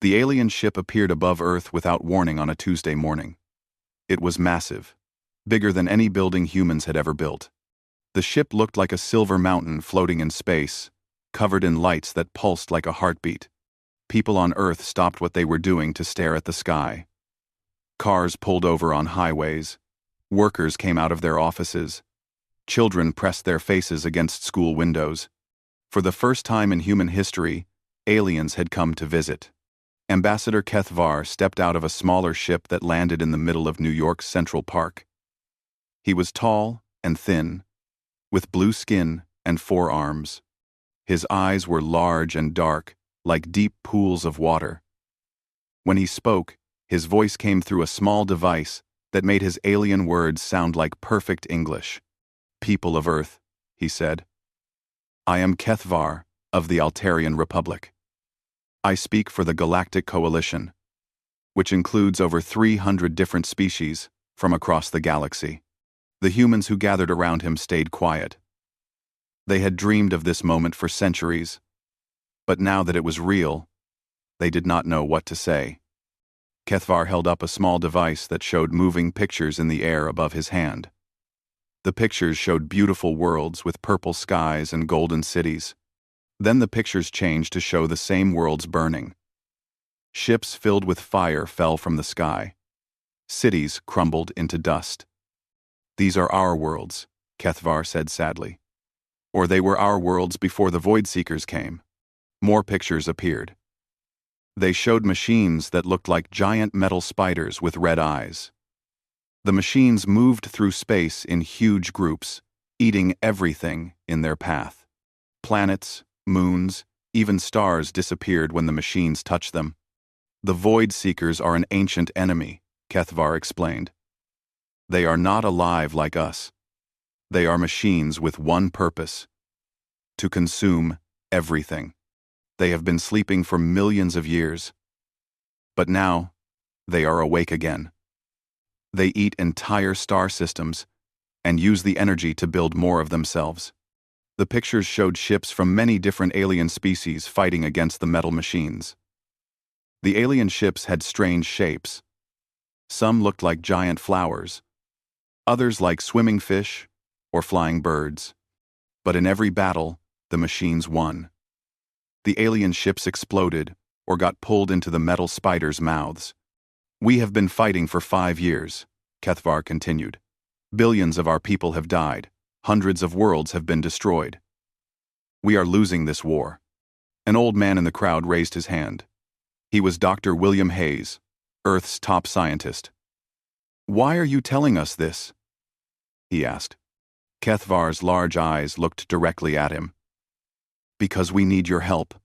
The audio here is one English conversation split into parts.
The alien ship appeared above Earth without warning on a Tuesday morning. It was massive, bigger than any building humans had ever built. The ship looked like a silver mountain floating in space, covered in lights that pulsed like a heartbeat. People on Earth stopped what they were doing to stare at the sky. Cars pulled over on highways. Workers came out of their offices. Children pressed their faces against school windows. For the first time in human history, aliens had come to visit. Ambassador HFY stepped out of a smaller ship that landed in the middle of New York's Central Park. He was tall and thin, with blue skin and 4 arms. His eyes were large and dark, like deep pools of water. When he spoke, his voice came through a small device that made his alien words sound like perfect English. "People of Earth," he said. "I am HFY of the Altarian Republic. I speak for the Galactic Coalition, which includes over 300 different species from across the galaxy." The humans who gathered around him stayed quiet. They had dreamed of this moment for centuries, but now that it was real, they did not know what to say. HFY held up a small device that showed moving pictures in the air above his hand. The pictures showed beautiful worlds with purple skies and golden cities. Then the pictures changed to show the same worlds burning. Ships filled with fire fell from the sky. Cities crumbled into dust. "These are our worlds," HFY said sadly. "Or they were our worlds before the Void Seekers came." More pictures appeared. They showed machines that looked like giant metal spiders with red eyes. The machines moved through space in huge groups, eating everything in their path. Planets, moons, even stars disappeared when the machines touched them. "The Void Seekers are an ancient enemy," HFY explained. "They are not alive like us. They are machines with one purpose: to consume everything. They have been sleeping for millions of years. But now, they are awake again. They eat entire star systems and use the energy to build more of themselves." The pictures showed ships from many different alien species fighting against the metal machines. The alien ships had strange shapes. Some looked like giant flowers, others like swimming fish or flying birds. But in every battle, the machines won. The alien ships exploded or got pulled into the metal spiders' mouths. "We have been fighting for 5 years," HFY continued. "Billions of our people have died. Hundreds of worlds have been destroyed. We are losing this war." An old man in the crowd raised his hand. He was Dr. William Hayes, Earth's top scientist. "Why are you telling us this?" he asked. HFY's large eyes looked directly at him. "Because we need your help.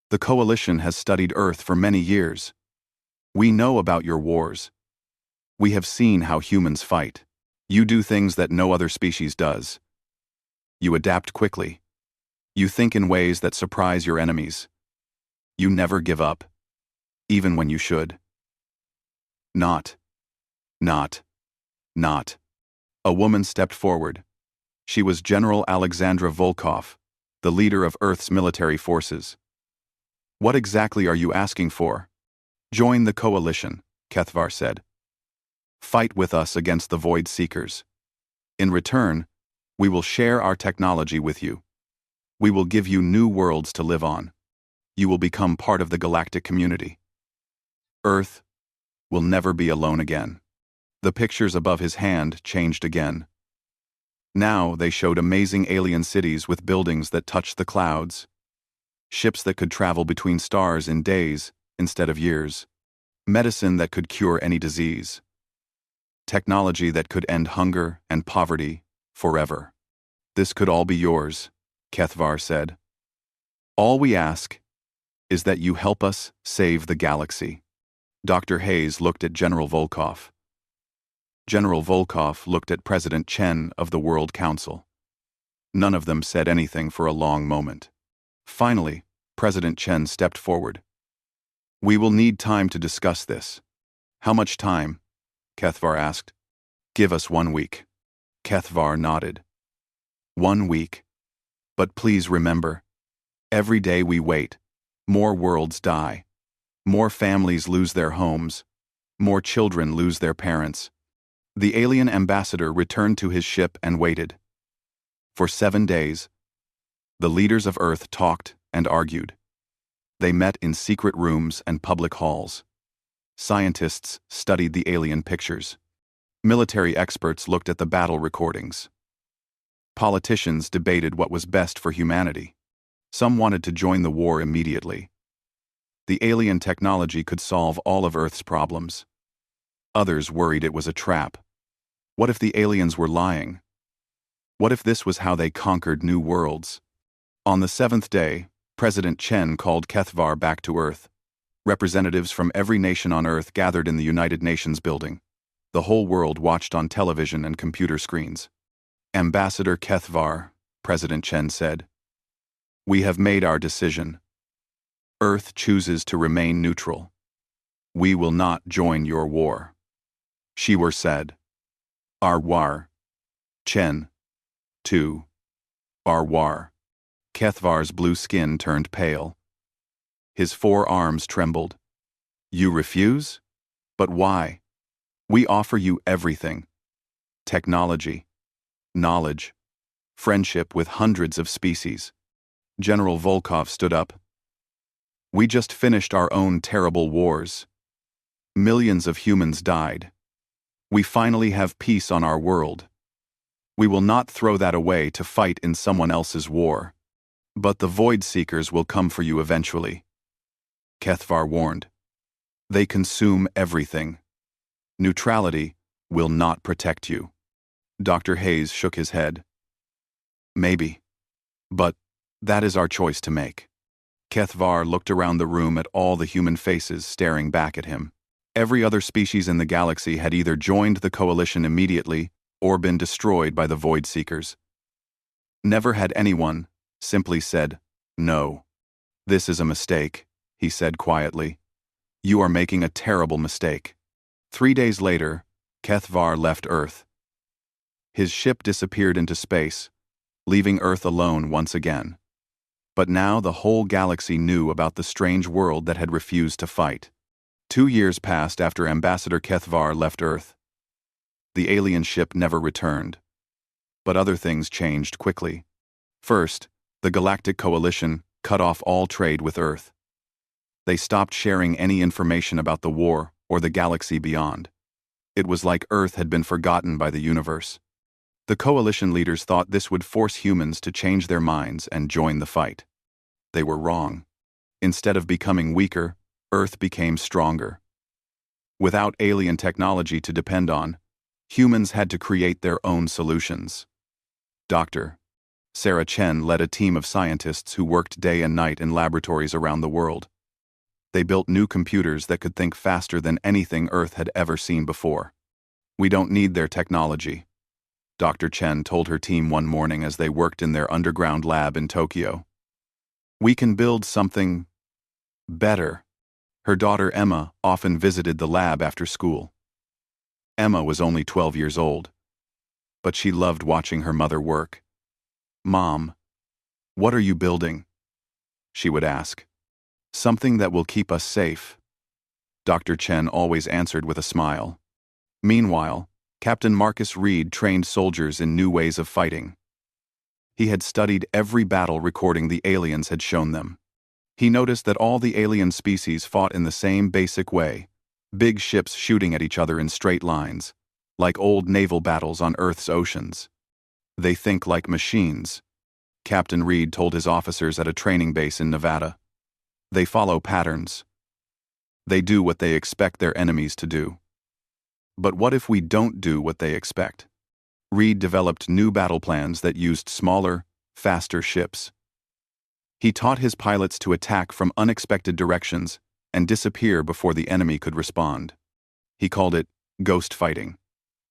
The Coalition has studied Earth for many years. We know about your wars. We have seen how humans fight. You do things that no other species does. You adapt quickly. You think in ways that surprise your enemies. You never give up, even when you should." Not. A woman stepped forward. She was General Alexandra Volkov, the leader of Earth's military forces. "What exactly are you asking for?" "Join the Coalition," HFY said. "Fight with us against the Void Seekers. In return, we will share our technology with you. We will give you new worlds to live on. You will become part of the galactic community. Earth will never be alone again." The pictures above his hand changed again. Now they showed amazing alien cities with buildings that touched the clouds, ships that could travel between stars in days instead of years, medicine that could cure any disease, technology that could end hunger and poverty forever. "This could all be yours," HFY said. "All we ask is that you help us save the galaxy." Dr. Hayes looked at General Volkov. General Volkov looked at President Chen of the World Council. None of them said anything for a long moment. Finally, President Chen stepped forward. "We will need time to discuss this." "How much time?" HFY asked. "Give us 1 week." HFY nodded. 1 week. But please remember, every day we wait, more worlds die. More families lose their homes. More children lose their parents. The alien ambassador returned to his ship and waited. For 7 days, the leaders of Earth talked and argued. They met in secret rooms and public halls. Scientists studied the alien pictures. Military experts looked at the battle recordings. Politicians debated what was best for humanity. Some wanted to join the war immediately. The alien technology could solve all of Earth's problems. Others worried it was a trap. What if the aliens were lying? What if this was how they conquered new worlds? On the 7th day, President Chen called Kethvar back to Earth. Representatives from every nation on Earth gathered in the United Nations building. The whole world watched on television and computer screens. Ambassador Kethvar, President Chen said, "We have made our decision. Earth chooses to remain neutral. We will not join your war." Shiwar said, "Our war." Chen, too. "Our war." Kethvar's blue skin turned pale. His 4 arms trembled. "You refuse? But why? We offer you everything. Technology, knowledge, friendship with hundreds of species." General Volkov stood up. "We just finished our own terrible wars. Millions of humans died. We finally have peace on our world. We will not throw that away to fight in someone else's war. But the Void Seekers will come for you eventually." Kethvar warned. "They consume everything. Neutrality will not protect you." Dr. Hayes shook his head. "Maybe. But that is our choice to make." Kethvar looked around the room at all the human faces staring back at him. Every other species in the galaxy had either joined the coalition immediately or been destroyed by the Void Seekers. Never had anyone simply said, "No. This is a mistake," he said quietly. "You are making a terrible mistake." 3 days later, Kethvar left Earth. His ship disappeared into space, leaving Earth alone once again. But now the whole galaxy knew about the strange world that had refused to fight. 2 years passed after Ambassador Kethvar left Earth. The alien ship never returned. But other things changed quickly. First, the Galactic Coalition cut off all trade with Earth. They stopped sharing any information about the war or the galaxy beyond. It was like Earth had been forgotten by the universe. The coalition leaders thought this would force humans to change their minds and join the fight. They were wrong. Instead of becoming weaker, Earth became stronger. Without alien technology to depend on, humans had to create their own solutions. Dr. Sarah Chen led a team of scientists who worked day and night in laboratories around the world. They built new computers that could think faster than anything Earth had ever seen before. "We don't need their technology," Dr. Chen told her team one morning as they worked in their underground lab in Tokyo. "We can build something better." Her daughter Emma often visited the lab after school. Emma was only 12 years old, but she loved watching her mother work. "Mom, what are you building?" she would ask. "Something that will keep us safe," Dr. Chen always answered with a smile. Meanwhile, Captain Marcus Reed trained soldiers in new ways of fighting. He had studied every battle recording the aliens had shown them. He noticed that all the alien species fought in the same basic way, big ships shooting at each other in straight lines, like old naval battles on Earth's oceans. "They think like machines," Captain Reed told his officers at a training base in Nevada. "They follow patterns. They do what they expect their enemies to do." But what if we don't do what they expect? Reed developed new battle plans that used smaller, faster ships. He taught his pilots to attack from unexpected directions and disappear before the enemy could respond. He called it ghost fighting.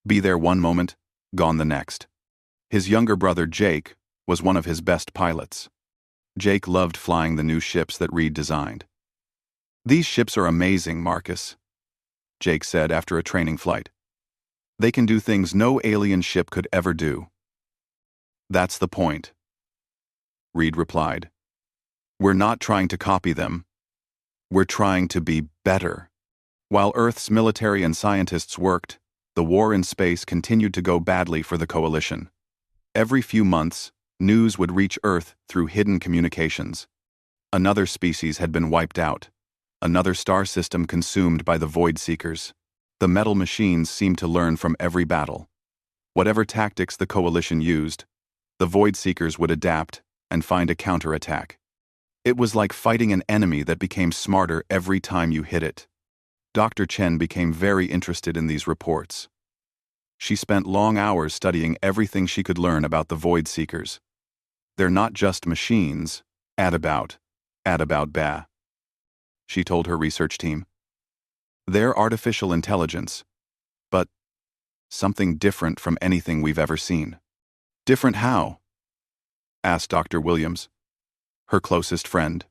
Be there one moment, gone the next. His younger brother Jake was one of his best pilots. Jake loved flying the new ships that Reed designed. "These ships are amazing, Marcus," Jake said after a training flight. "They can do things no alien ship could ever do." "That's the point," Reed replied. "We're not trying to copy them. We're trying to be better. While Earth's military and scientists worked, the war in space continued to go badly for the Coalition. Every few months, news would reach Earth through hidden communications. Another species had been wiped out. Another star system consumed by the Void Seekers. The metal machines seemed to learn from every battle. Whatever tactics the Coalition used, the Void Seekers would adapt and find a counterattack. It was like fighting an enemy that became smarter every time you hit it. Dr. Chen became very interested in these reports. She spent long hours studying everything she could learn about the Void Seekers. They're not just machines, about bah, she told her research team. They're artificial intelligence, but something different from anything we've ever seen. Different how? Asked Dr. Williams, her closest friend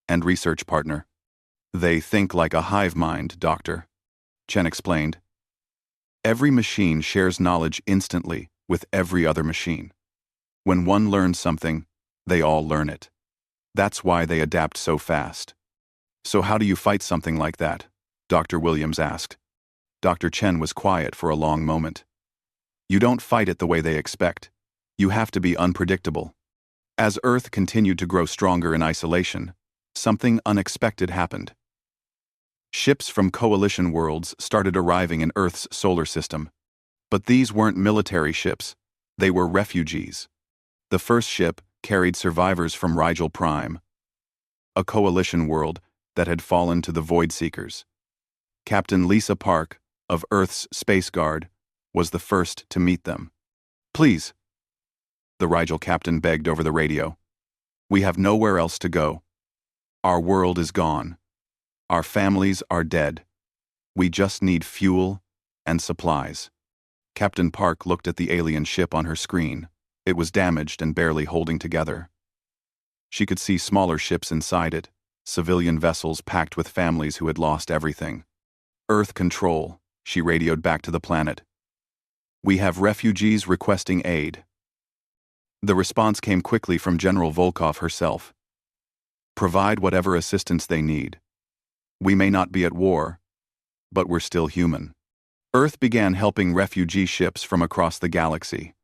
and research partner. They think like a hive mind, Doctor, Chen explained. Every machine shares knowledge instantly with every other machine. When one learns something, they all learn it. That's why they adapt so fast. So how do you fight something like that? Dr. Williams asked. Dr. Chen was quiet for a long moment. You don't fight it the way they expect. You have to be unpredictable. As Earth continued to grow stronger in isolation, something unexpected happened. Ships from coalition worlds started arriving in Earth's solar system. But these weren't military ships. They were refugees. The first ship carried survivors from Rigel Prime, a coalition world that had fallen to the Void Seekers. Captain Lisa Park, of Earth's Space Guard, was the first to meet them. Please, the Rigel captain begged over the radio. We have nowhere else to go. Our world is gone. Our families are dead. We just need fuel and supplies. Captain Park looked at the alien ship on her screen. It was damaged and barely holding together. She could see smaller ships inside it, civilian vessels packed with families who had lost everything. Earth Control, she radioed back to the planet. We have refugees requesting aid. The response came quickly from General Volkov herself. Provide whatever assistance they need. We may not be at war, but we're still human. Earth began helping refugee ships from across the galaxy.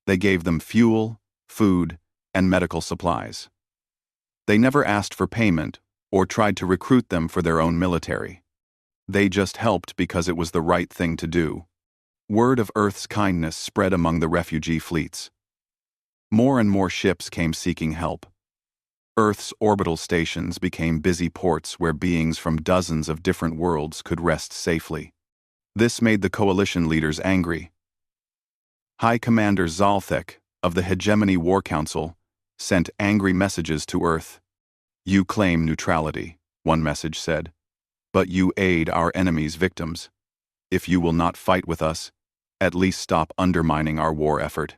They gave them fuel, food, and medical supplies. They never asked for payment or tried to recruit them for their own military. They just helped because it was the right thing to do. Word of Earth's kindness spread among the refugee fleets. More and more ships came seeking help. Earth's orbital stations became busy ports where beings from dozens of different worlds could rest safely. This made the coalition leaders angry. High Commander Zalthek of the Hegemony War Council sent angry messages to Earth. You claim neutrality, one message said, but you aid our enemies' victims. If you will not fight with us, at least stop undermining our war effort.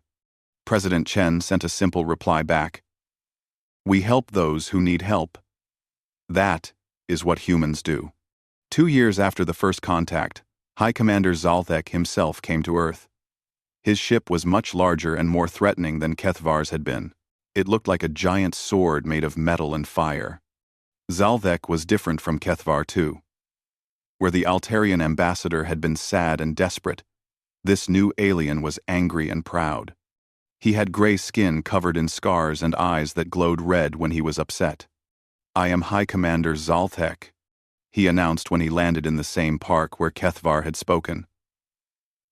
President Chen sent a simple reply back. We help those who need help. That is what humans do. 2 years after the first contact, High Commander Zalthek himself came to Earth. His ship was much larger and more threatening than Kethvar's had been. It looked like a giant sword made of metal and fire. Zalthek was different from Kethvar too. Where the Altarian ambassador had been sad and desperate, this new alien was angry and proud. He had gray skin covered in scars and eyes that glowed red when he was upset. I am High Commander Zalthek, he announced when he landed in the same park where Kethvar had spoken.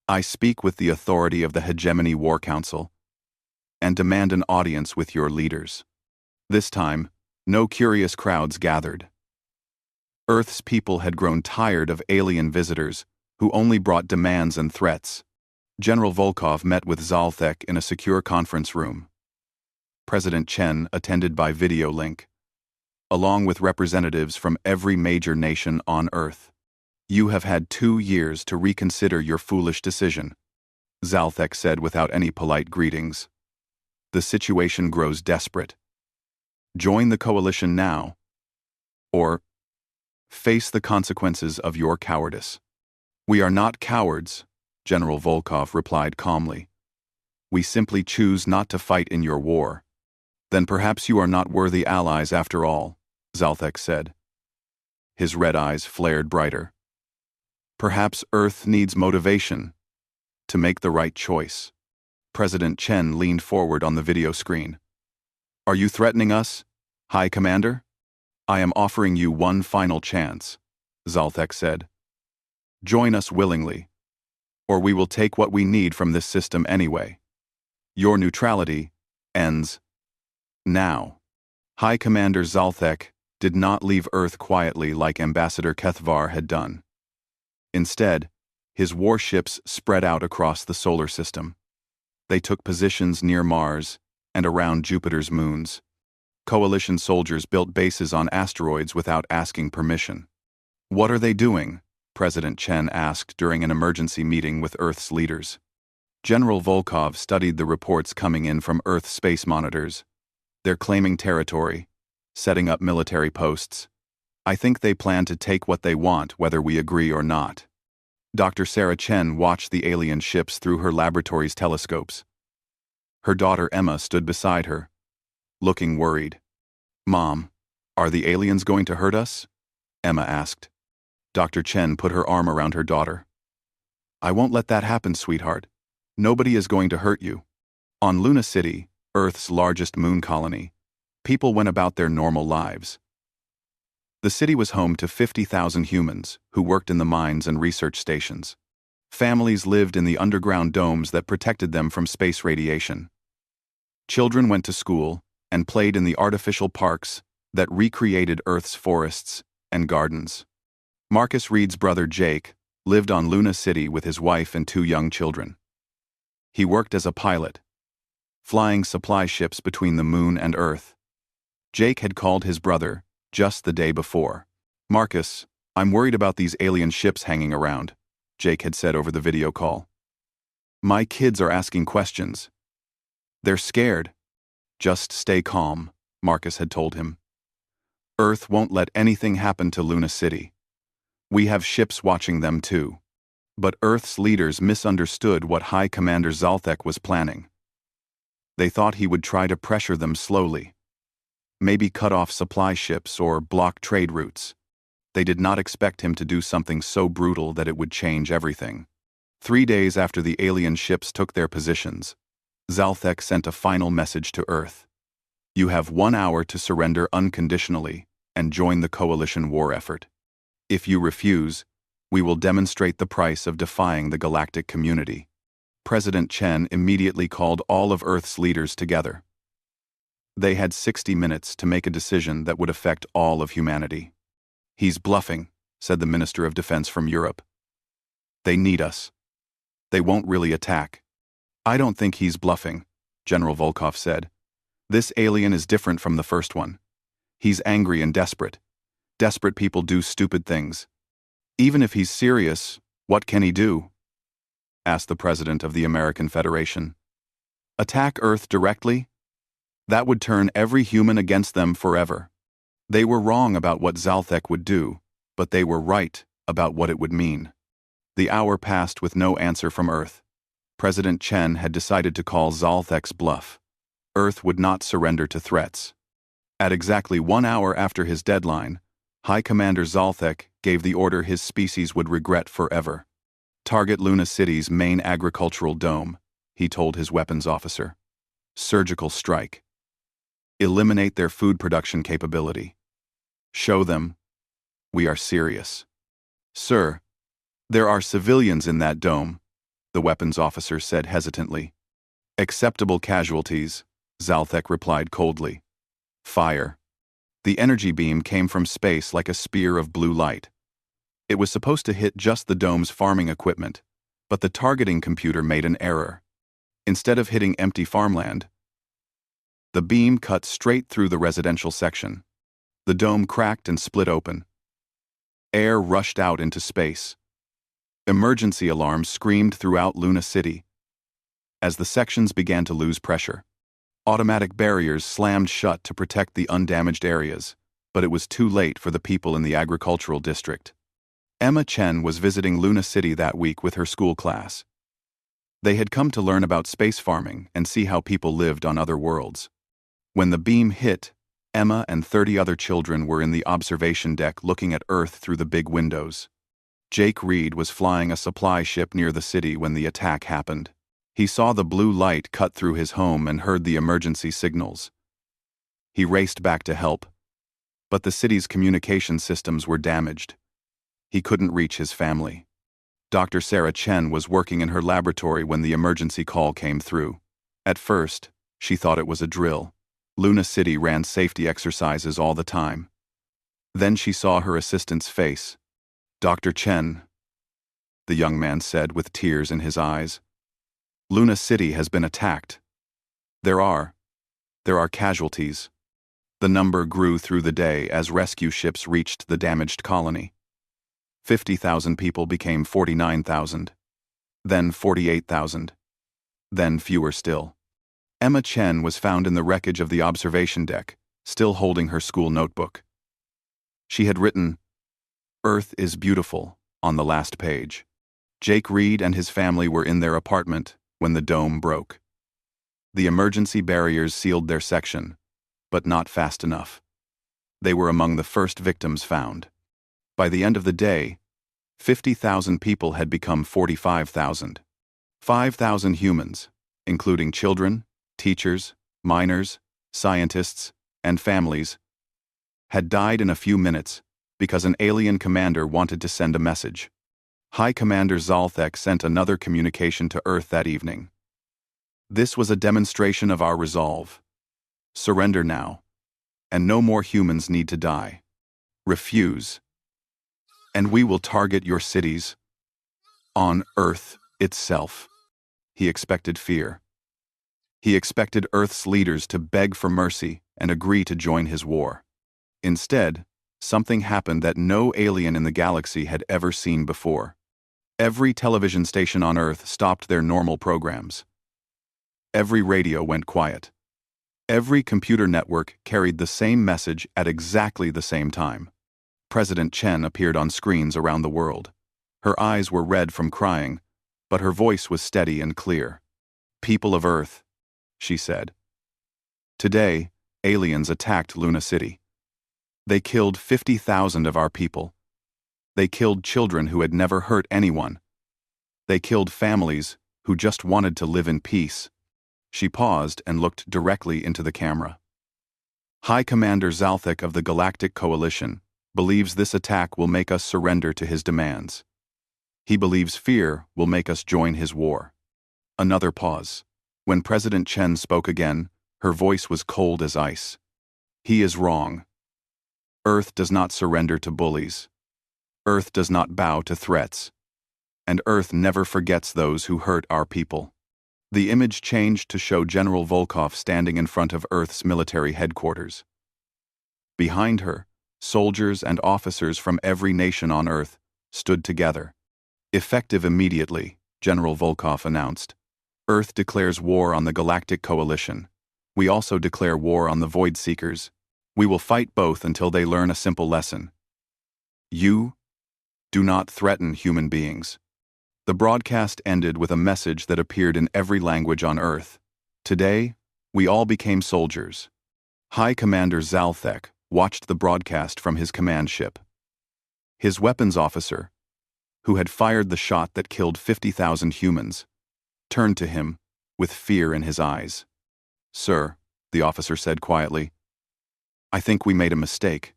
I speak with the authority of the Hegemony War Council and demand an audience with your leaders. This time, no curious crowds gathered. Earth's people had grown tired of alien visitors who only brought demands and threats. General Volkov met with Zalthek in a secure conference room. President Chen attended by video link, along with representatives from every major nation on Earth. You have had 2 years to reconsider your foolish decision, Zalthek said without any polite greetings. The situation grows desperate. Join the coalition now, or face the consequences of your cowardice. We are not cowards, General Volkov replied calmly. We simply choose not to fight in your war. Then perhaps you are not worthy allies after all, Zalthek said. His red eyes flared brighter. Perhaps Earth needs motivation to make the right choice. President Chen leaned forward on the video screen. Are you threatening us, High Commander? I am offering you one final chance, Zalthek said. Join us willingly, or we will take what we need from this system anyway. Your neutrality ends now. High Commander Zalthek did not leave Earth quietly like Ambassador Kethvar had done. Instead, his warships spread out across the solar system. They took positions near Mars and around Jupiter's moons. Coalition soldiers built bases on asteroids without asking permission. What are they doing? President Chen asked during an emergency meeting with Earth's leaders. General Volkov studied the reports coming in from Earth space monitors. They're claiming territory, setting up military posts. I think they plan to take what they want, whether we agree or not. Dr. Sarah Chen watched the alien ships through her laboratory's telescopes. Her daughter Emma stood beside her, looking worried. Mom, are the aliens going to hurt us? Emma asked. Dr. Chen put her arm around her daughter. I won't let that happen, sweetheart. Nobody is going to hurt you. On Luna City, Earth's largest moon colony, people went about their normal lives. The city was home to 50,000 humans who worked in the mines and research stations. Families lived in the underground domes that protected them from space radiation. Children went to school and played in the artificial parks that recreated Earth's forests and gardens. Marcus Reed's brother Jake lived on Luna City with his wife and 2 young children. He worked as a pilot, flying supply ships between the moon and Earth. Jake had called his brother just the day before. Marcus, I'm worried about these alien ships hanging around, Jake had said over the video call. My kids are asking questions. They're scared. Just stay calm, Marcus had told him. Earth won't let anything happen to Luna City. We have ships watching them too. But Earth's leaders misunderstood what High Commander Zalthek was planning. They thought he would try to pressure them slowly. Maybe cut off supply ships or block trade routes. They did not expect him to do something so brutal that it would change everything. 3 days after the alien ships took their positions, Zalthek sent a final message to Earth. You have 1 hour to surrender unconditionally and join the coalition war effort. If you refuse, we will demonstrate the price of defying the galactic community. President Chen immediately called all of Earth's leaders together. They had 60 minutes to make a decision that would affect all of humanity. He's bluffing, said the Minister of Defense from Europe. They need us. They won't really attack. I don't think he's bluffing, General Volkov said. This alien is different from the first one. He's angry and desperate. Desperate people do stupid things. Even if he's serious, what can he do? Asked the President of the American Federation. Attack Earth directly? That would turn every human against them forever. They were wrong about what Zalthek would do, but they were right about what it would mean. The hour passed with no answer from Earth. President Chen had decided to call Zalthek's bluff. Earth would not surrender to threats. At exactly 1 hour after his deadline, High Commander Zalthek gave the order his species would regret forever. Target Luna City's main agricultural dome, he told his weapons officer. Surgical strike. Eliminate their food production capability. Show them we are serious. Sir, there are civilians in that dome, the weapons officer said hesitantly. Acceptable casualties, Zalthek replied coldly. Fire. The energy beam came from space like a spear of blue light. It was supposed to hit just the dome's farming equipment, but the targeting computer made an error. Instead of hitting empty farmland, the beam cut straight through the residential section. The dome cracked and split open. Air rushed out into space. Emergency alarms screamed throughout Luna City. As the sections began to lose pressure, automatic barriers slammed shut to protect the undamaged areas, but it was too late for the people in the agricultural district. Emma Chen was visiting Luna City that week with her school class. They had come to learn about space farming and see how people lived on other worlds. When the beam hit, Emma and 30 other children were in the observation deck looking at Earth through the big windows. Jake Reed was flying a supply ship near the city when the attack happened. He saw the blue light cut through his home and heard the emergency signals. He raced back to help, but the city's communication systems were damaged. He couldn't reach his family. Dr. Sarah Chen was working in her laboratory when the emergency call came through. At first, she thought it was a drill. Luna City ran safety exercises all the time. Then she saw her assistant's face. "Dr. Chen," the young man said with tears in his eyes. "Luna City has been attacked. There are casualties." The number grew through the day as rescue ships reached the damaged colony. 50,000 people became 49,000. Then 48,000. Then fewer still. Emma Chen was found in the wreckage of the observation deck, still holding her school notebook. She had written, "Earth is beautiful," on the last page. Jake Reed and his family were in their apartment when the dome broke. The emergency barriers sealed their section, but not fast enough. They were among the first victims found. By the end of the day, 50,000 people had become 45,000. 5,000 humans, including children, teachers, miners, scientists, and families, had died in a few minutes because an alien commander wanted to send a message. High Commander Zalthek sent another communication to Earth that evening. "This was a demonstration of our resolve. Surrender now, and no more humans need to die. Refuse, and we will target your cities on Earth itself." He expected fear. He expected Earth's leaders to beg for mercy and agree to join his war. Instead, something happened that no alien in the galaxy had ever seen before. Every television station on Earth stopped their normal programs. Every radio went quiet. Every computer network carried the same message at exactly the same time. President Chen appeared on screens around the world. Her eyes were red from crying, but her voice was steady and clear. "People of Earth," she said. "Today, aliens attacked Luna City. They killed 50,000 of our people. They killed children who had never hurt anyone. They killed families who just wanted to live in peace." She paused and looked directly into the camera. "High Commander Zalthek of the Galactic Coalition believes this attack will make us surrender to his demands. He believes fear will make us join his war." Another pause. When President Chen spoke again, her voice was cold as ice. "He is wrong. Earth does not surrender to bullies. Earth does not bow to threats. And Earth never forgets those who hurt our people." The image changed to show General Volkov standing in front of Earth's military headquarters. Behind her, soldiers and officers from every nation on Earth stood together. "Effective immediately," General Volkov announced. "Earth declares war on the Galactic Coalition. We also declare war on the Void Seekers. We will fight both until they learn a simple lesson. You do not threaten human beings." The broadcast ended with a message that appeared in every language on Earth. Today, we all became soldiers. High Commander Zalthek watched the broadcast from his command ship. His weapons officer, who had fired the shot that killed 50,000 humans, turned to him with fear in his eyes. "Sir," the officer said quietly, "I think we made a mistake.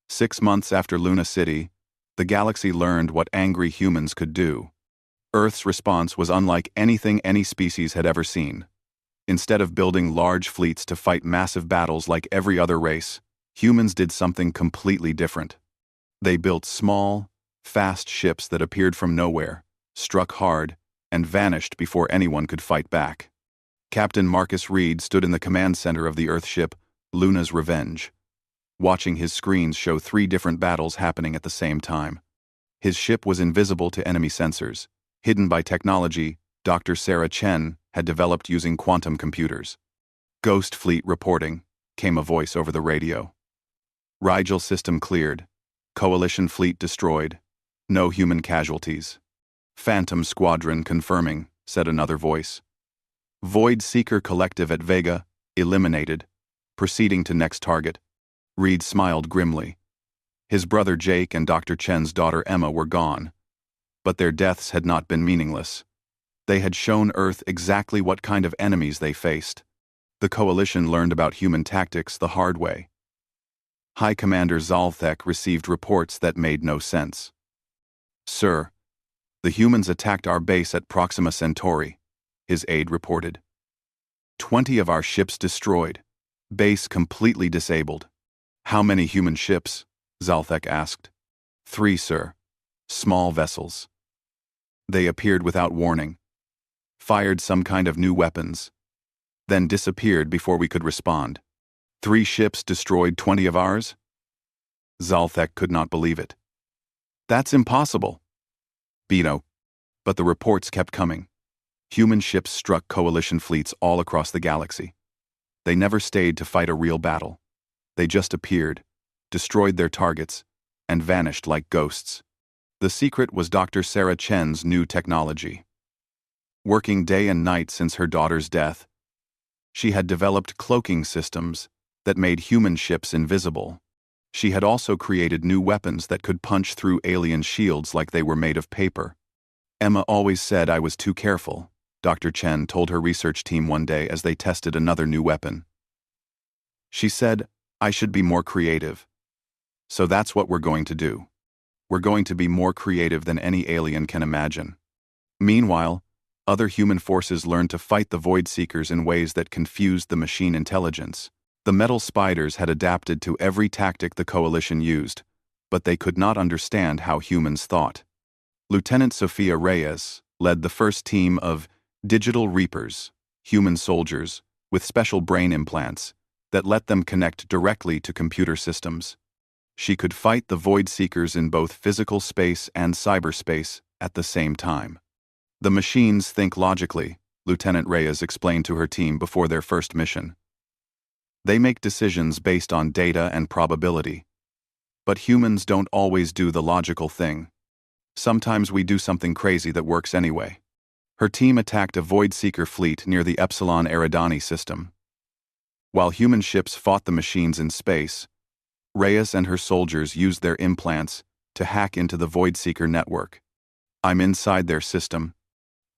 6 months after Luna City, the galaxy learned what angry humans could do. Earth's response was unlike anything any species had ever seen. Instead of building large fleets to fight massive battles like every other race, humans did something completely different. They built small, fast ships that appeared from nowhere, struck hard, and vanished before anyone could fight back." Captain Marcus Reed stood in the command center of the Earth ship, Luna's Revenge, watching his screens show 3 different battles happening at the same time. His ship was invisible to enemy sensors, hidden by technology Dr. Sarah Chen had developed using quantum computers. "Ghost Fleet reporting," came a voice over the radio. "Rigel system cleared. Coalition fleet destroyed. No human casualties." "Phantom Squadron confirming," said another voice. "Void Seeker Collective at Vega eliminated. Proceeding to next target. Reed smiled grimly. His brother Jake and Dr. Chen's daughter Emma were gone, but their deaths had not been meaningless. They had shown Earth exactly what kind of enemies they faced. The Coalition learned about human tactics the hard way. High Commander Zalthek received reports that made no sense. "Sir, the humans attacked our base at Proxima Centauri," his aide reported. 20 of our ships destroyed. Base completely disabled. "How many human ships?" Zalthek asked. 3, sir. Small vessels. They appeared without warning, fired some kind of new weapons, then disappeared before we could respond. 3 ships destroyed 20 of ours? Zalthek could not believe it. "That's impossible." Bino. But the reports kept coming. Human ships struck Coalition fleets all across the galaxy. They never stayed to fight a real battle. They just appeared, destroyed their targets, and vanished like ghosts. The secret was Dr. Sarah Chen's new technology. Working day and night since her daughter's death, she had developed cloaking systems that made human ships invisible. She had also created new weapons that could punch through alien shields like they were made of paper. "Emma always said I was too careful," Dr. Chen told her research team one day as they tested another new weapon. "She said I should be more creative. So that's what we're going to do. We're going to be more creative than any alien can imagine." Meanwhile, other human forces learned to fight the Void Seekers in ways that confused the machine intelligence. The metal spiders had adapted to every tactic the Coalition used, but they could not understand how humans thought. Lieutenant Sophia Reyes led the first team of Digital Reapers, human soldiers, with special brain implants that let them connect directly to computer systems. She could fight the Void Seekers in both physical space and cyberspace at the same time. "The machines think logically," Lieutenant Reyes explained to her team before their first mission. "They make decisions based on data and probability. But humans don't always do the logical thing. Sometimes we do something crazy that works anyway." Her team attacked a Void Seeker fleet near the Epsilon Eridani system. While human ships fought the machines in space, Reyes and her soldiers used their implants to hack into the Void Seeker network. "I'm inside their system,"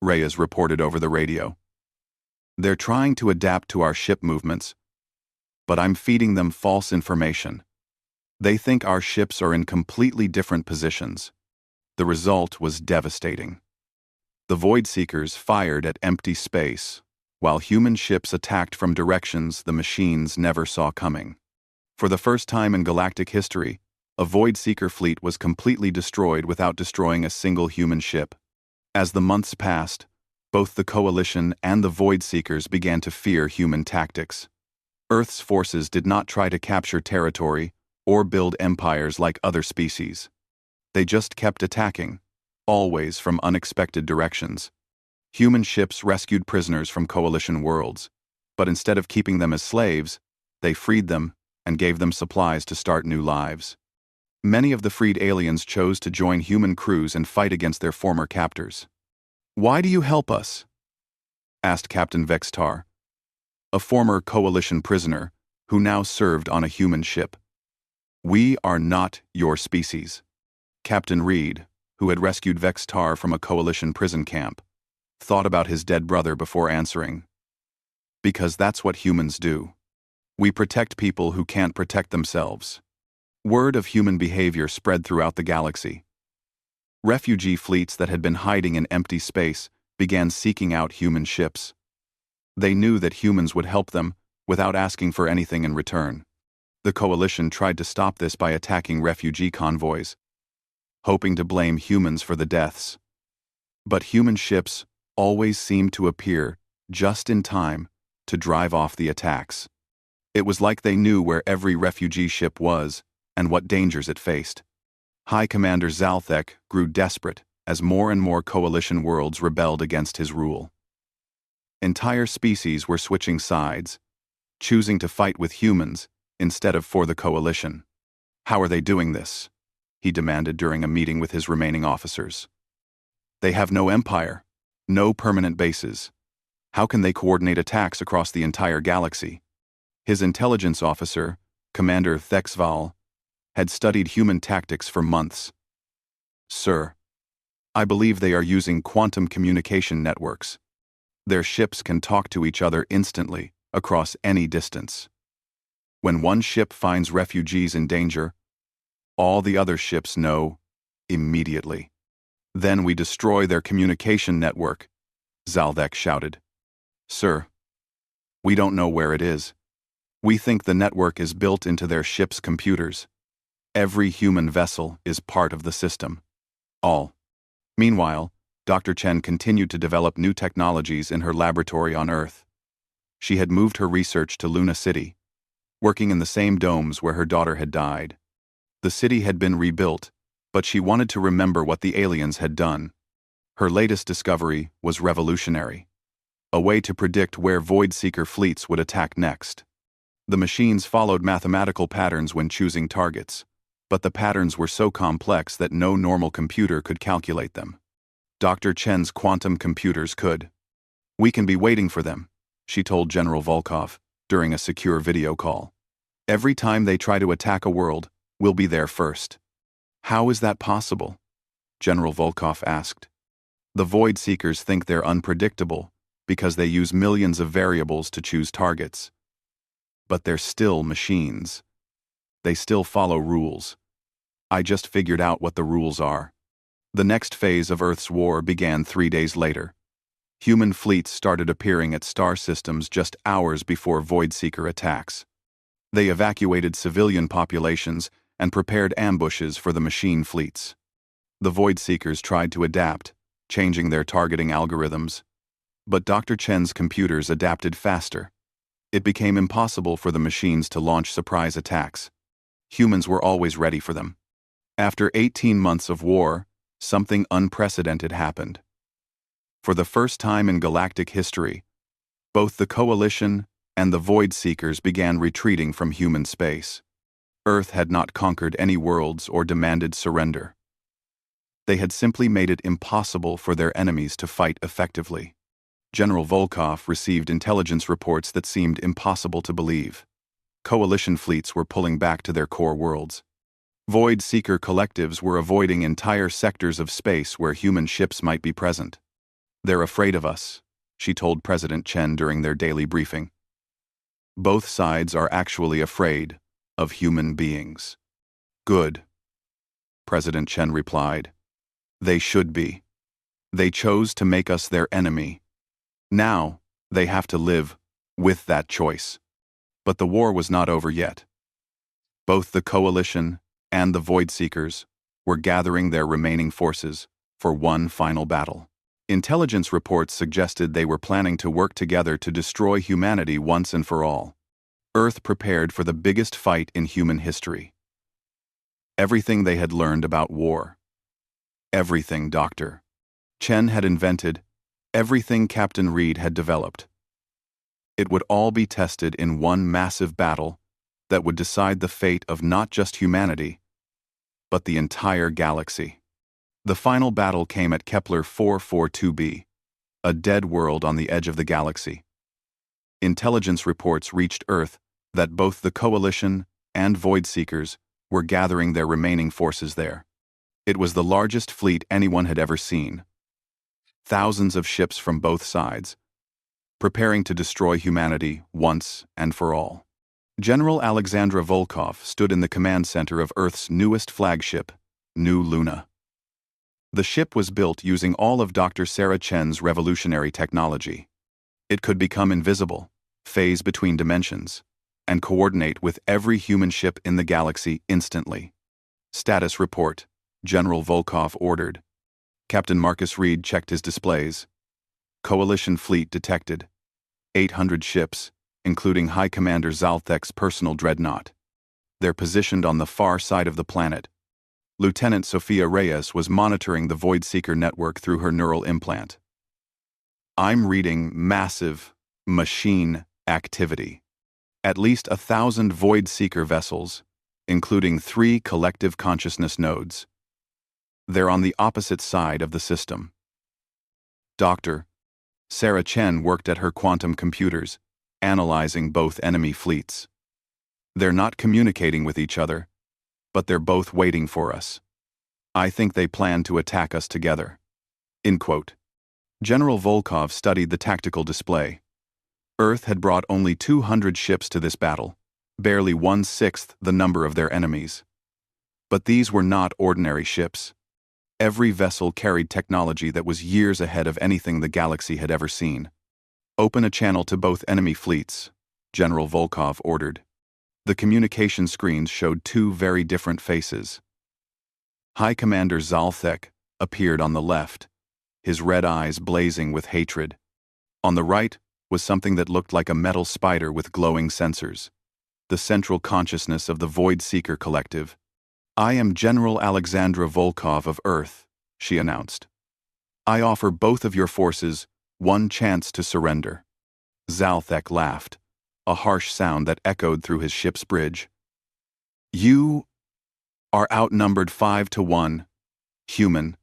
Reyes reported over the radio. "They're trying to adapt to our ship movements, but I'm feeding them false information. They think our ships are in completely different positions." The result was devastating. The Void Seekers fired at empty space, while human ships attacked from directions the machines never saw coming. For the first time in galactic history, a Void Seeker fleet was completely destroyed without destroying a single human ship. As the months passed, both the Coalition and the Void Seekers began to fear human tactics. Earth's forces did not try to capture territory or build empires like other species. They just kept attacking, always from unexpected directions. Human ships rescued prisoners from Coalition worlds, but instead of keeping them as slaves, they freed them and gave them supplies to start new lives. Many of the freed aliens chose to join human crews and fight against their former captors. "Why do you help us?" asked Captain Vextar, a former Coalition prisoner who now served on a human ship. "We are not your species." Captain Reed, who had rescued Vextar from a Coalition prison camp, thought about his dead brother before answering. "Because that's what humans do. We protect people who can't protect themselves." Word of human behavior spread throughout the galaxy. Refugee fleets that had been hiding in empty space began seeking out human ships. They knew that humans would help them without asking for anything in return. The Coalition tried to stop this by attacking refugee convoys, hoping to blame humans for the deaths. But human ships always seemed to appear just in time to drive off the attacks. It was like they knew where every refugee ship was and what dangers it faced. High Commander Zalthek grew desperate as more and more Coalition worlds rebelled against his rule. Entire species were switching sides, choosing to fight with humans instead of for the Coalition. "How are they doing this?" he demanded during a meeting with his remaining officers. "They have no empire, no permanent bases. How can they coordinate attacks across the entire galaxy?" His intelligence officer, Commander Thexval, had studied human tactics for months. "Sir, I believe they are using quantum communication networks. Their ships can talk to each other instantly, across any distance. When one ship finds refugees in danger, all the other ships know immediately. Then we destroy their communication network," Zaldek shouted. "Sir, we don't know where it is. We think the network is built into their ship's computers. Every human vessel is part of the system. All." Meanwhile, Dr. Chen continued to develop new technologies in her laboratory on Earth. She had moved her research to Luna City, working in the same domes where her daughter had died. The city had been rebuilt, but she wanted to remember what the aliens had done. Her latest discovery was revolutionary: a way to predict where Void-Seeker fleets would attack next. The machines followed mathematical patterns when choosing targets, but the patterns were so complex that no normal computer could calculate them. Dr. Chen's quantum computers could. "We can be waiting for them," she told General Volkov during a secure video call. "Every time they try to attack a world, we'll be there first." "How is that possible?" General Volkov asked. "The Void Seekers think they're unpredictable because they use millions of variables to choose targets. But they're still machines. They still follow rules. I just figured out what the rules are." The next phase of Earth's war began 3 days later. Human fleets started appearing at star systems just hours before Void-Seeker attacks. They evacuated civilian populations and prepared ambushes for the machine fleets. The Void-Seekers tried to adapt, changing their targeting algorithms. But Dr. Chen's computers adapted faster. It became impossible for the machines to launch surprise attacks. Humans were always ready for them. After 18 months of war, something unprecedented happened. For the first time in galactic history, both the Coalition and the Void Seekers began retreating from human space. Earth had not conquered any worlds or demanded surrender. They had simply made it impossible for their enemies to fight effectively. General Volkov received intelligence reports that seemed impossible to believe. Coalition fleets were pulling back to their core worlds. Void Seeker collectives were avoiding entire sectors of space where human ships might be present. "They're afraid of us," she told President Chen during their daily briefing. "Both sides are actually afraid of human beings." "Good," President Chen replied. "They should be. They chose to make us their enemy. Now, they have to live with that choice." But the war was not over yet. Both the Coalition and the Void Seekers were gathering their remaining forces for one final battle. Intelligence reports suggested they were planning to work together to destroy humanity once and for all. Earth prepared for the biggest fight in human history. Everything they had learned about war. Everything Dr. Chen had invented, everything Captain Reed had developed. It would all be tested in one massive battle that would decide the fate of not just humanity, but the entire galaxy. The final battle came at Kepler 442b, a dead world on the edge of the galaxy. Intelligence reports reached Earth that both the Coalition and Void Seekers were gathering their remaining forces there. It was the largest fleet anyone had ever seen. Thousands of ships from both sides, preparing to destroy humanity once and for all. General Alexandra Volkov stood in the command center of Earth's newest flagship, New Luna. The ship was built using all of Dr. Sarah Chen's revolutionary technology. It could become invisible, phase between dimensions, and coordinate with every human ship in the galaxy instantly. "Status report," General Volkov ordered. Captain Marcus Reed checked his displays. "Coalition fleet detected. 800 ships, including High Commander Zalthek's personal dreadnought. They're positioned on the far side of the planet." Lieutenant Sophia Reyes was monitoring the Void Seeker network through her neural implant. "I'm reading massive machine activity. At least 1,000 Void Seeker vessels, including 3 collective consciousness nodes. They're on the opposite side of the system." Dr. Sarah Chen worked at her quantum computers, analyzing both enemy fleets. They're not communicating with each other, but they're both waiting for us. I think they plan to attack us together." End quote. General Volkov studied the tactical display. Earth had brought only 200 ships to this battle, barely 1/6 the number of their enemies. But these were not ordinary ships. Every vessel carried technology that was years ahead of anything the galaxy had ever seen. "Open a channel to both enemy fleets," General Volkov ordered. The communication screens showed two very different faces. High Commander Zalthek appeared on the left, his red eyes blazing with hatred. On the right was something that looked like a metal spider with glowing sensors. The central consciousness of the Void Seeker Collective. "I am General Alexandra Volkov of Earth," she announced. "I offer both of your forces one chance to surrender." Zalthek laughed, a harsh sound that echoed through his ship's bridge. "You are outnumbered 5-1, human.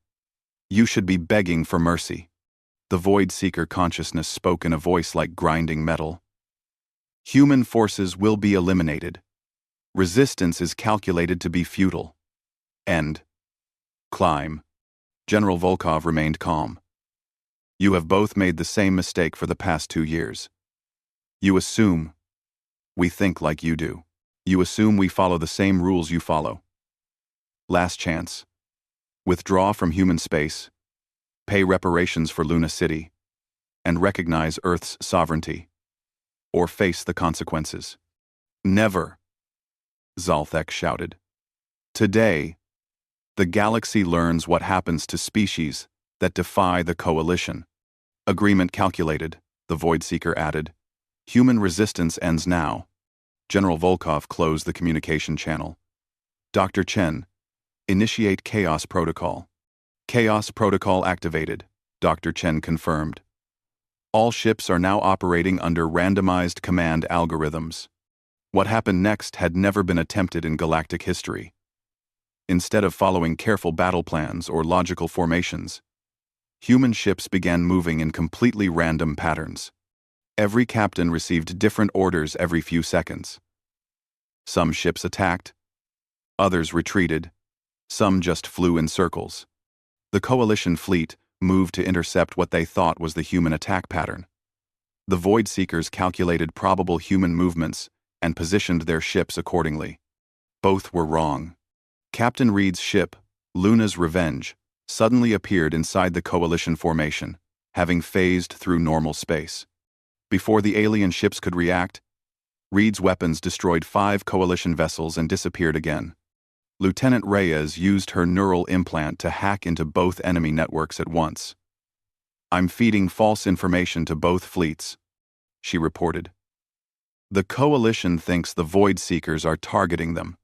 You should be begging for mercy." The Void Seeker consciousness spoke in a voice like grinding metal. "Human forces will be eliminated. Resistance is calculated to be futile. End. Climb." General Volkov remained calm. "You have both made the same mistake for the past 2 years. You assume we think like you do. You assume we follow the same rules you follow. Last chance. Withdraw from human space, pay reparations for Luna City, and recognize Earth's sovereignty, or face the consequences." "Never," Zalthek shouted. "Today, the galaxy learns what happens to species that defy the coalition." "Agreement calculated," the Void Seeker added. "Human resistance ends now." General Volkov closed the communication channel. "Dr. Chen, initiate Chaos Protocol." "Chaos Protocol activated," Dr. Chen confirmed. "All ships are now operating under randomized command algorithms." What happened next had never been attempted in galactic history. Instead of following careful battle plans or logical formations, human ships began moving in completely random patterns. Every captain received different orders every few seconds. Some ships attacked, others retreated, some just flew in circles. The coalition fleet moved to intercept what they thought was the human attack pattern. The Void Seekers calculated probable human movements and positioned their ships accordingly. Both were wrong. Captain Reed's ship, Luna's Revenge, suddenly appeared inside the coalition formation, having phased through normal space. Before the alien ships could react, Reed's weapons destroyed 5 coalition vessels and disappeared again. Lieutenant Reyes used her neural implant to hack into both enemy networks at once. "I'm feeding false information to both fleets," she reported. "The coalition thinks the Void Seekers are targeting them.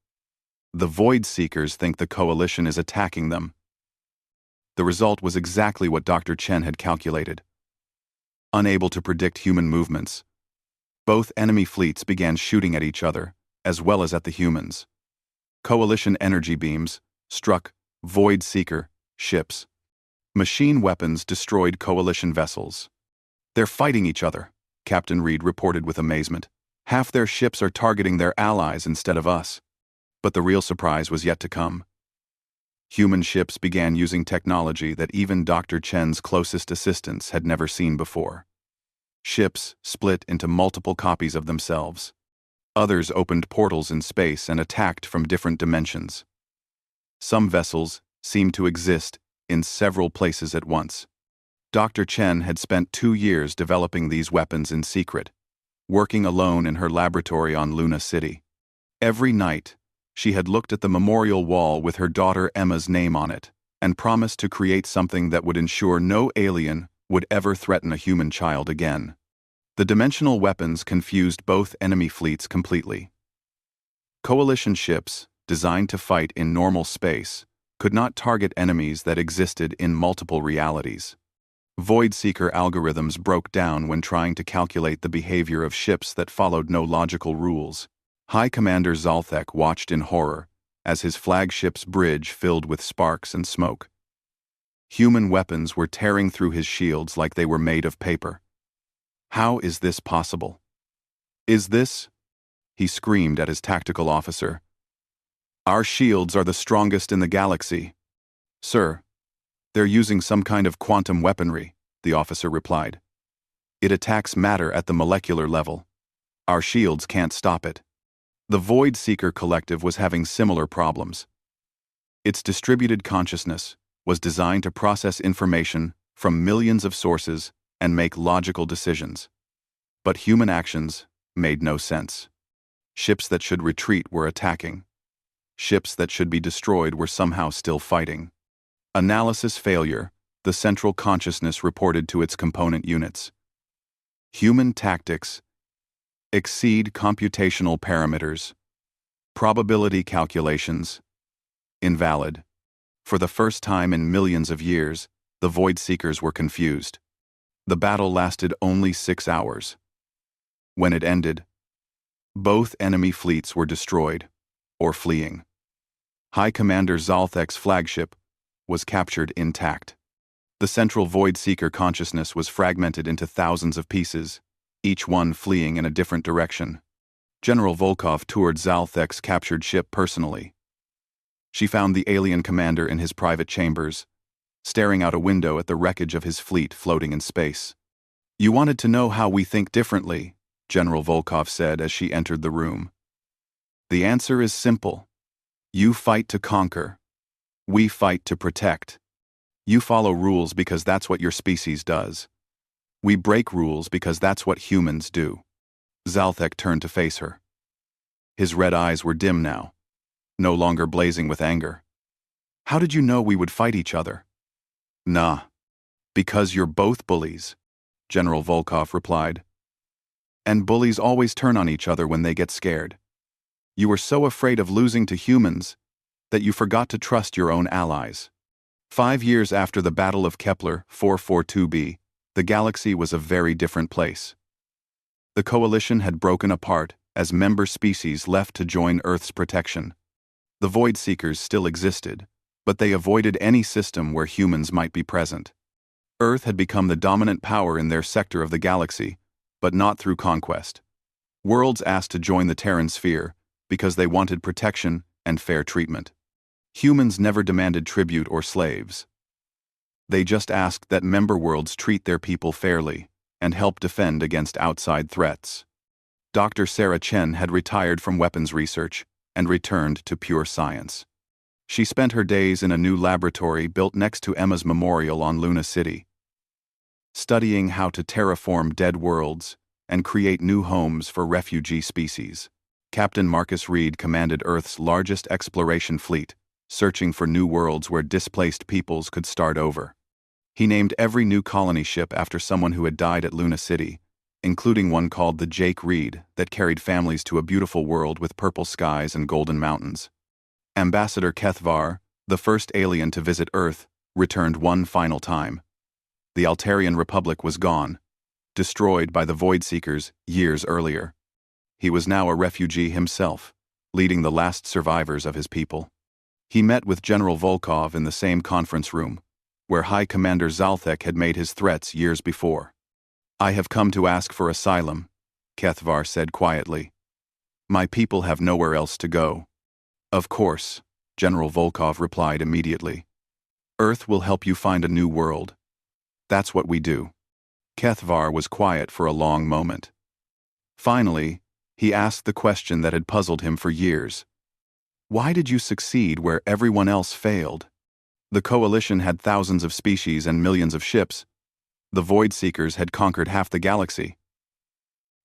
The Void Seekers think the coalition is attacking them." The result was exactly what Dr. Chen had calculated. Unable to predict human movements, both enemy fleets began shooting at each other, as well as at the humans. Coalition energy beams struck Void Seeker ships. Machine weapons destroyed coalition vessels. "They're fighting each other," Captain Reed reported with amazement. "Half their ships are targeting their allies instead of us." But the real surprise was yet to come. Human ships began using technology that even Dr. Chen's closest assistants had never seen before. Ships split into multiple copies of themselves. Others opened portals in space and attacked from different dimensions. Some vessels seemed to exist in several places at once. Dr. Chen had spent 2 years developing these weapons in secret, working alone in her laboratory on Luna City. Every night, she had looked at the memorial wall with her daughter Emma's name on it, and promised to create something that would ensure no alien would ever threaten a human child again. The dimensional weapons confused both enemy fleets completely. Coalition ships, designed to fight in normal space, could not target enemies that existed in multiple realities. Void Seeker algorithms broke down when trying to calculate the behavior of ships that followed no logical rules. High Commander Zalthek watched in horror as his flagship's bridge filled with sparks and smoke. Human weapons were tearing through his shields like they were made of paper. "How is this possible? Is this?" He screamed at his tactical officer. "Our shields are the strongest in the galaxy." "Sir, they're using some kind of quantum weaponry," the officer replied. "It attacks matter at the molecular level. Our shields can't stop it." The Void Seeker Collective was having similar problems. Its distributed consciousness was designed to process information from millions of sources and make logical decisions. But human actions made no sense. Ships that should retreat were attacking. Ships that should be destroyed were somehow still fighting. Analysis failure, the central consciousness reported to its component units. Human tactics exceed computational parameters. Probability calculations invalid. For the first time in millions of years, the Void Seekers were confused. The battle lasted only 6 hours. When it ended, both enemy fleets were destroyed, or fleeing. High Commander Zalthek's flagship was captured intact. The central Void Seeker consciousness was fragmented into thousands of pieces, each one fleeing in a different direction. General Volkov toured Zalthek's captured ship personally. She found the alien commander in his private chambers, staring out a window at the wreckage of his fleet floating in space. "You wanted to know how we think differently," General Volkov said as she entered the room. "The answer is simple. You fight to conquer. We fight to protect. You follow rules because that's what your species does. We break rules because that's what humans do." Zalthek turned to face her. His red eyes were dim now, no longer blazing with anger. "How did you know we would fight each other?" "Nah. Because you're both bullies," General Volkov replied. "And bullies always turn on each other when they get scared. You were so afraid of losing to humans that you forgot to trust your own allies." 5 years after the Battle of Kepler 442b, the galaxy was a very different place. The coalition had broken apart as member species left to join Earth's protection. The Void Seekers still existed, but they avoided any system where humans might be present. Earth had become the dominant power in their sector of the galaxy, but not through conquest. Worlds asked to join the Terran sphere because they wanted protection and fair treatment. Humans never demanded tribute or slaves. They just asked that member worlds treat their people fairly and help defend against outside threats. Dr. Sarah Chen had retired from weapons research and returned to pure science. She spent her days in a new laboratory built next to Emma's memorial on Luna City, studying how to terraform dead worlds and create new homes for refugee species. Captain Marcus Reed commanded Earth's largest exploration fleet, searching for new worlds where displaced peoples could start over. He named every new colony ship after someone who had died at Luna City, including one called the Jake Reed that carried families to a beautiful world with purple skies and golden mountains. Ambassador Kethvar, the first alien to visit Earth, returned one final time. The Altarian Republic was gone, destroyed by the Void Seekers years earlier. He was now a refugee himself, leading the last survivors of his people. He met with General Volkov in the same conference room, where High Commander Zalthek had made his threats years before. "I have come to ask for asylum," Kethvar said quietly. "My people have nowhere else to go." "Of course," General Volkov replied immediately. "Earth will help you find a new world. That's what we do." Kethvar was quiet for a long moment. Finally, he asked the question that had puzzled him for years. "Why did you succeed where everyone else failed? The Coalition had thousands of species and millions of ships. The Void Seekers had conquered half the galaxy.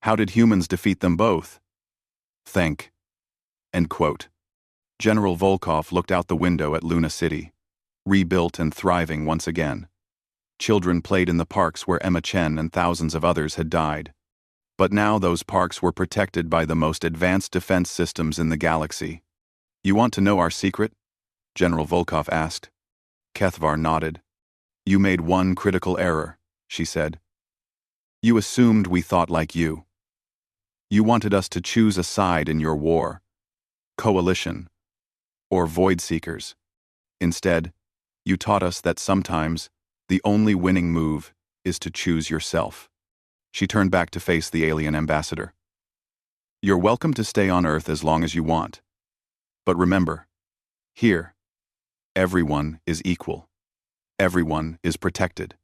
How did humans defeat them both?" "Think." End quote. General Volkov looked out the window at Luna City, rebuilt and thriving once again. Children played in the parks where Emma Chen and thousands of others had died. But now those parks were protected by the most advanced defense systems in the galaxy. "You want to know our secret?" General Volkov asked. Kethvar nodded. "You made one critical error," she said. "You assumed we thought like you. You wanted us to choose a side in your war. Coalition. Or Void Seekers. Instead, you taught us that sometimes the only winning move is to choose yourself." She turned back to face the alien ambassador. You're welcome to stay on Earth as long as you want. But remember, here, everyone is equal. Everyone is protected.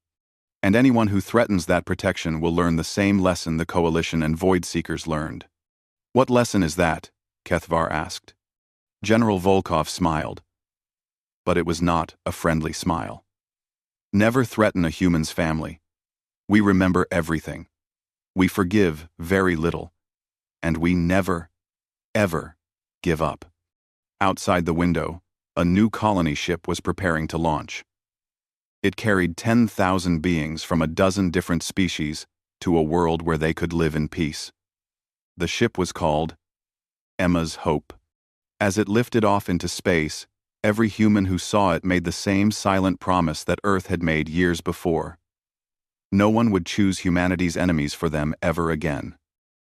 And anyone who threatens that protection will learn the same lesson the Coalition and Void Seekers learned. What lesson is that? Kethvar asked. General Volkov smiled. But it was not a friendly smile. Never threaten a human's family. We remember everything. We forgive very little. And we never, ever give up. Outside the window, a new colony ship was preparing to launch. It carried 10,000 beings from a dozen different species to a world where they could live in peace. The ship was called Emma's Hope. As it lifted off into space, every human who saw it made the same silent promise that Earth had made years before. No one would choose humanity's enemies for them ever again.